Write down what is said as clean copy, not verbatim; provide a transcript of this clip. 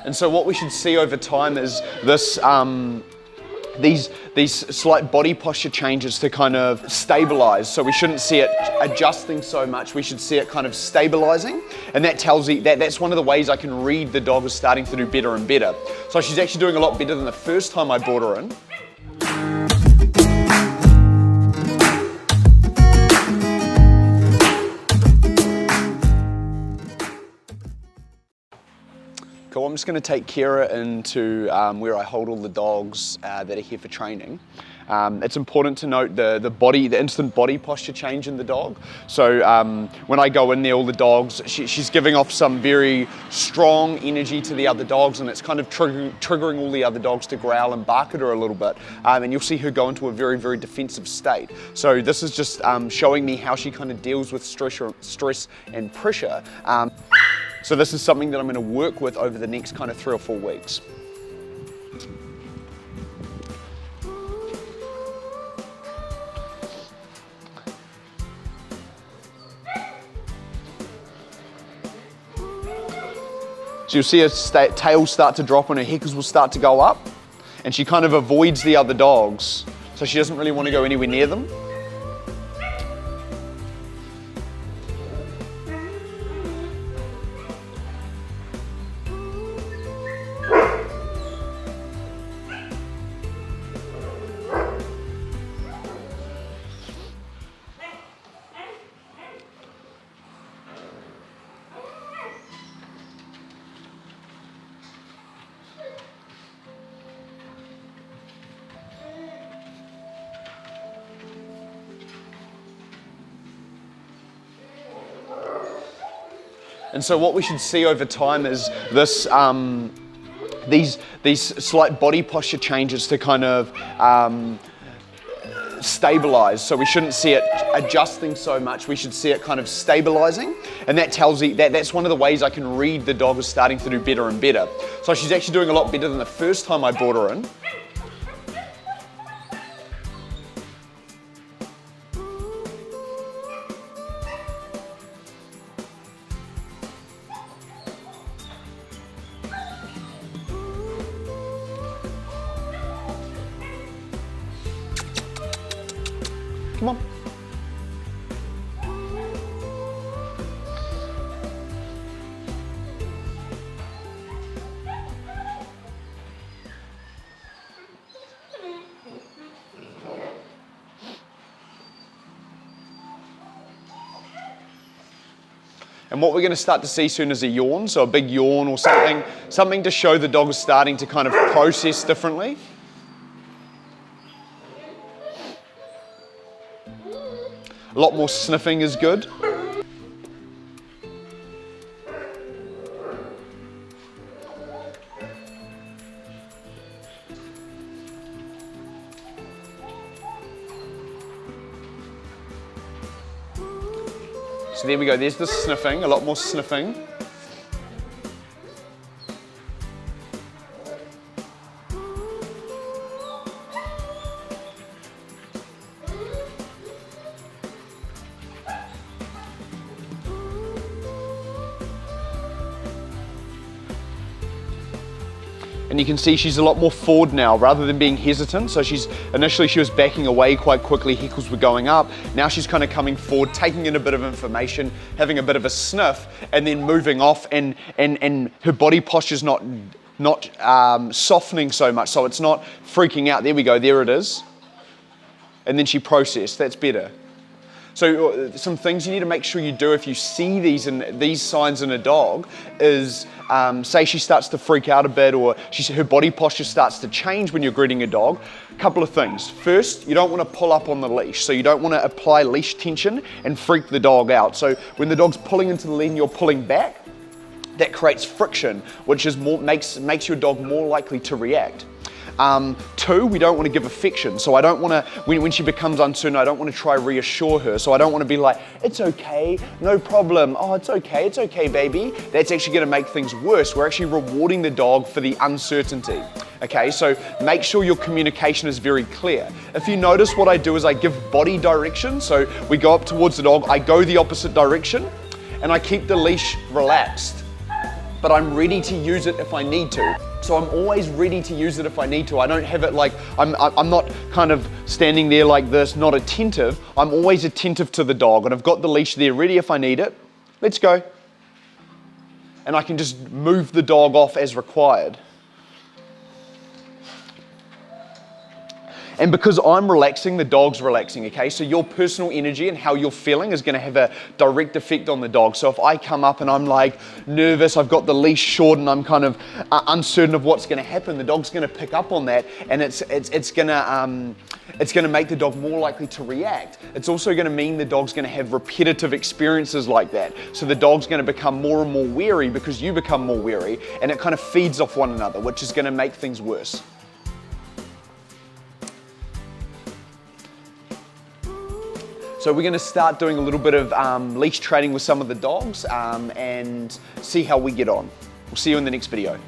And so what we should see over time is this, these slight body posture changes to kind of stabilize. So we shouldn't see it adjusting so much, we should see it kind of stabilizing. And that tells you, that's one of the ways I can read the dog is starting to do better and better. So she's actually doing a lot better than the first time I brought her in. Cool, I'm just going to take Kira into where I hold all the dogs that are here for training. It's important to note the instant body posture change in the dog. So when I go in there, all the dogs, she's giving off some very strong energy to the other dogs, and it's kind of triggering all the other dogs to growl and bark at her a little bit. And you'll see her go into a very, very defensive state. So this is just showing me how she kind of deals with stress and pressure. So this is something that I'm going to work with over the next kind of 3 or 4 weeks. So you'll see her tail start to drop and her heckles will start to go up, and she kind of avoids the other dogs. So she doesn't really want to go anywhere near them. And so what we should see over time is this, these slight body posture changes to kind of stabilize. So we shouldn't see it adjusting so much, we should see it kind of stabilizing. And that tells you, that's one of the ways I can read the dog is starting to do better and better. So she's actually doing a lot better than the first time I brought her in. Come on. And what we're going to start to see soon is a yawn, so a big yawn or something to show the dog is starting to kind of process differently. A lot more sniffing is good. So there we go, there's the sniffing, a lot more sniffing. And you can see she's a lot more forward now rather than being hesitant. So initially she was backing away quite quickly, heckles were going up. Now she's kind of coming forward, taking in a bit of information, having a bit of a sniff, and then moving off, and her body posture's not softening so much, so it's not freaking out. There we go, there it is. And then she processed, that's better. So some things you need to make sure you do if you see these signs in a dog is, say she starts to freak out a bit, or her body posture starts to change when you're greeting a dog. A couple of things. First, you don't want to pull up on the leash. So you don't want to apply leash tension and freak the dog out. So when the dog's pulling into the lead and you're pulling back, that creates friction, which is makes your dog more likely to react. 2, we don't want to give affection. So I don't want to, when she becomes uncertain, I don't want to try reassure her. So I don't want to be like, it's okay, no problem. Oh, it's okay, baby. That's actually going to make things worse. We're actually rewarding the dog for the uncertainty. Okay, so make sure your communication is very clear. If you notice, what I do is I give body direction. So we go up towards the dog, I go the opposite direction, and I keep the leash relaxed. but I'm ready to use it if I need to. So I'm always ready to use it if I need to. I don't have it like, I'm not kind of standing there like this, not attentive. I'm always attentive to the dog, and I've got the leash there ready if I need it. Let's go. And I can just move the dog off as required. And because I'm relaxing, the dog's relaxing, okay? So your personal energy and how you're feeling is gonna have a direct effect on the dog. So if I come up and I'm like nervous, I've got the leash short and I'm kind of uncertain of what's gonna happen, the dog's gonna pick up on that, and it's gonna make the dog more likely to react. It's also gonna mean the dog's gonna have repetitive experiences like that. So the dog's gonna become more and more wary because you become more wary, and it kind of feeds off one another, which is gonna make things worse. So we're going to start doing a little bit of leash training with some of the dogs and see how we get on. We'll see you in the next video.